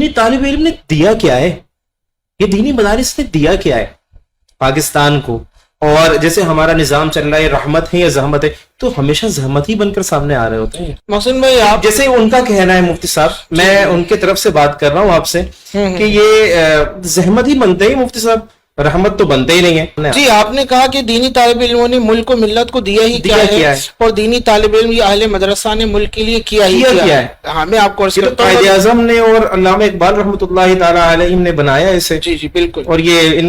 دینی طالب علم نے دیا کیا ہے, یہ دینی مدارس نے دیا کیا ہے پاکستان کو. اور جیسے ہمارا نظام چل رہا ہے رحمت ہے یا زحمت ہے, تو ہمیشہ زحمت ہی بن کر سامنے آ رہے ہوتے ہیں. محسن بھائی آپ جیسے ان کا کہنا ہے مفتی صاحب, میں ان کے طرف سے بات کر رہا ہوں آپ سے کہ یہ زحمت ہی بنتے ہیں مفتی صاحب, رحمت تو بنتے ہی نہیں ہے. جی آپ نے کہا کہ دینی طالب علموں نے ملک و ملت کو دیا ہی کیا ہے, اور دینی طالب علم یا اہل مدرسہ نے ملک کے لیے کیا ہی کیا ہے. ہاں میں آپ کو قائد اعظم نے اور علامہ اقبال رحمۃ اللہ تعالی علیہ نے بنایا اسے. جی جی بالکل. اور یہ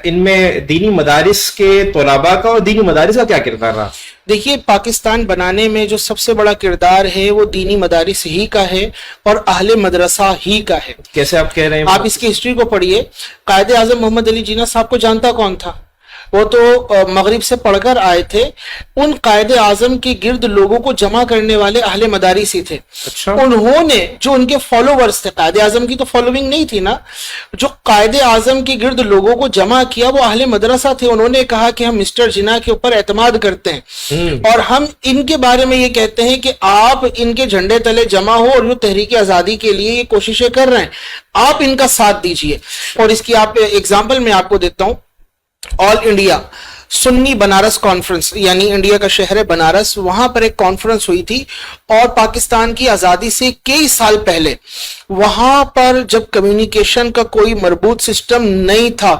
ان میں دینی مدارس کے طلباء کا اور دینی مدارس کا کیا کردار رہا؟ دیکھیے پاکستان بنانے میں جو سب سے بڑا کردار ہے وہ دینی مدارس ہی کا ہے اور اہل مدرسہ ہی کا ہے. کیسے آپ کہہ رہے ہیں؟ آپ اس کی ہسٹری کو پڑھیے. قائد اعظم محمد علی جناح صاحب کو جانتا کون تھا؟ وہ تو مغرب سے پڑھ کر آئے تھے. ان قائد اعظم کے گرد لوگوں کو جمع کرنے والے اہل مدارس ہی تھے. انہوں نے جو ان کے فالوورز تھے, قائد اعظم کی تو فالوونگ نہیں تھی نا, جو قائد اعظم کے گرد لوگوں کو جمع کیا وہ اہل مدرسہ تھے. انہوں نے کہا کہ ہم مسٹر جناح کے اوپر اعتماد کرتے ہیں اور ہم ان کے بارے میں یہ کہتے ہیں کہ آپ ان کے جھنڈے تلے جمع ہو اور جو تحریک آزادی کے لیے یہ کوششیں کر رہے ہیں آپ ان کا ساتھ دیجئے. اور اس کی آپ ایگزامپل میں آپ کو دیتا ہوں. آل انڈیا سنی بنارس کانفرنس, یعنی انڈیا کا شہر ہے بنارس, وہاں پر ایک کانفرنس ہوئی تھی اور پاکستان کی آزادی سے کئی سال پہلے وہاں پر جب کمیونیکیشن کا کوئی مربوط سسٹم نہیں تھا,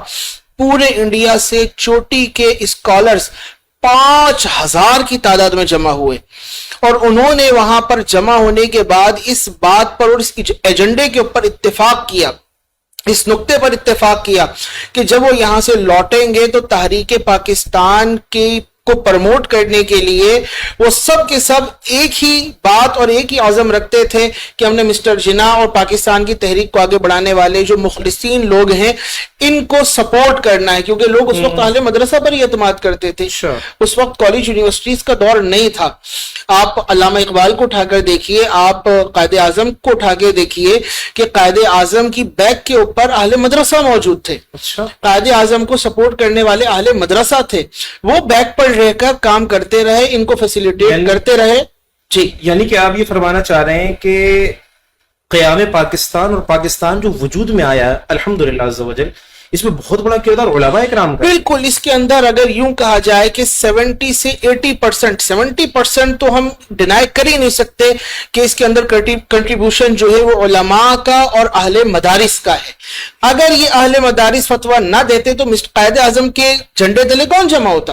پورے انڈیا سے چوٹی کے اسکالرز 5000 کی تعداد میں جمع ہوئے اور انہوں نے وہاں پر جمع ہونے کے بعد اس بات پر اور اس ایجنڈے کے اوپر اتفاق کیا, اس نقطے پر اتفاق کیا کہ جب وہ یہاں سے لوٹیں گے تو تحریک پاکستان کو پرموٹ کرنے کے لیے وہ سب کے سب ایک ہی بات اور ایک ہی عزم رکھتے تھے کہ ہم نے مسٹر جناح اور پاکستان کی تحریک کو آگے بڑھانے والے جو مخلصین لوگ ہیں ان کو سپورٹ کرنا ہے, کیونکہ لوگ اس وقت اہل مدرسہ پر ہی اعتماد کرتے تھے. اس وقت کالج یونیورسٹیز کا دور نہیں تھا. آپ علامہ اقبال کو اٹھا کر دیکھیے, آپ قائد اعظم کو اٹھا کے دیکھیے کہ قائد اعظم کی بیک کے اوپر اہل مدرسہ موجود تھے. قائد اعظم کو سپورٹ کرنے والے اہل مدرسہ تھے, وہ بیک پر رہ کر کام کرتے رہے, ان کو فیسیلیٹیٹ کرتے رہے. جی یعنی کہ آپ یہ فرمانا چاہ رہے ہیں کہ قیام پاکستان اور پاکستان جو وجود میں آیا الحمدللہ عز و جل, اس میں بہت بڑا کردار علماء اکرام کا. بالکل, اس کے اندر اگر یوں کہا جائے کہ 70 سے 80%, 70% تو ہم ڈینائی کر ہی نہیں سکتے کہ اس کے اندر کنٹریبیوشن جو ہے وہ علماء کا اور اہل مدارس کا ہے. اگر یہ اہل مدارس فتویٰ نہ دیتے تو قائد اعظم کے جھنڈے تلے کون جمع ہوتا؟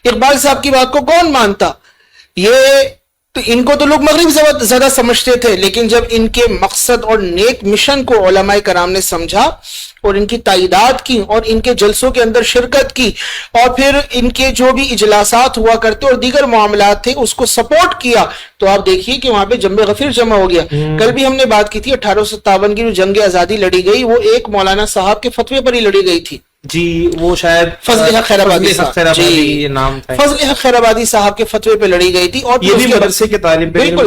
اقبال صاحب کی بات کو کون مانتا؟ یہ تو ان کو تو لوگ مغرب سے زیادہ سمجھتے تھے, لیکن جب ان کے مقصد اور نیک مشن کو علماء کرام نے سمجھا اور ان کی تائیدات کی اور ان کے جلسوں کے اندر شرکت کی اور پھر ان کے جو بھی اجلاسات ہوا کرتے اور دیگر معاملات تھے اس کو سپورٹ کیا, تو آپ دیکھیے کہ وہاں پہ جنب غفیر جمع ہو گیا. کل بھی ہم نے بات کی تھی 1857 کی جو جنگ آزادی لڑی گئی وہ ایک مولانا صاحب کے فتوے پر ہی لڑی گئی تھی. جی وہ شاید فضل حق خیرآبادی صاحب کے فتوے پہ لڑی گئی تھی. اور یہ بھی مدرسے کے طالب علم,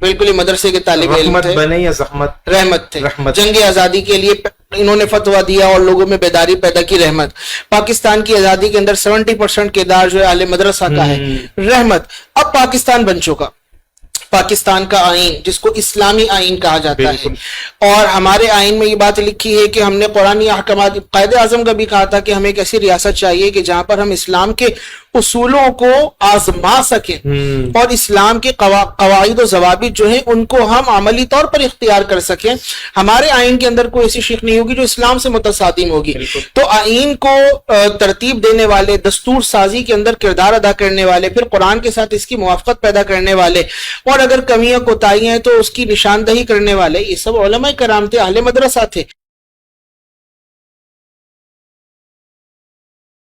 بالکل مدرسے کے طالب علم رحمت بنے یا زحمت, رحمت تھے. جنگ آزادی کے لیے انہوں نے فتویٰ دیا اور لوگوں میں بیداری پیدا کی. رحمت پاکستان کی آزادی کے اندر 70% کردار جو ہے اہل مدرسہ کا ہے. رحمت اب پاکستان بن چکا, پاکستان کا آئین جس کو اسلامی آئین کہا جاتا ہے, اور ہمارے آئین میں یہ بات لکھی ہے کہ ہم نے قرآنی احکامات, قائد اعظم کا بھی کہا تھا کہ ہمیں ایک ایسی ریاست چاہیے کہ جہاں پر ہم اسلام کے اصولوں کو آزما سکیں اور اسلام کے قواعد و ضوابط جو ہیں ان کو ہم عملی طور پر اختیار کر سکیں. ہمارے آئین کے اندر کوئی ایسی شق نہیں ہوگی جو اسلام سے متصادم ہوگی. تو آئین کو ترتیب دینے والے, دستور سازی کے اندر کردار ادا کرنے والے, پھر قرآن کے ساتھ اس کی موافقت پیدا کرنے والے, اور اگر کمیاں کوتاہیاں ہیں تو اس کی نشاندہی کرنے والے, یہ سب علماء کرام تھے, اہل مدرسہ تھے.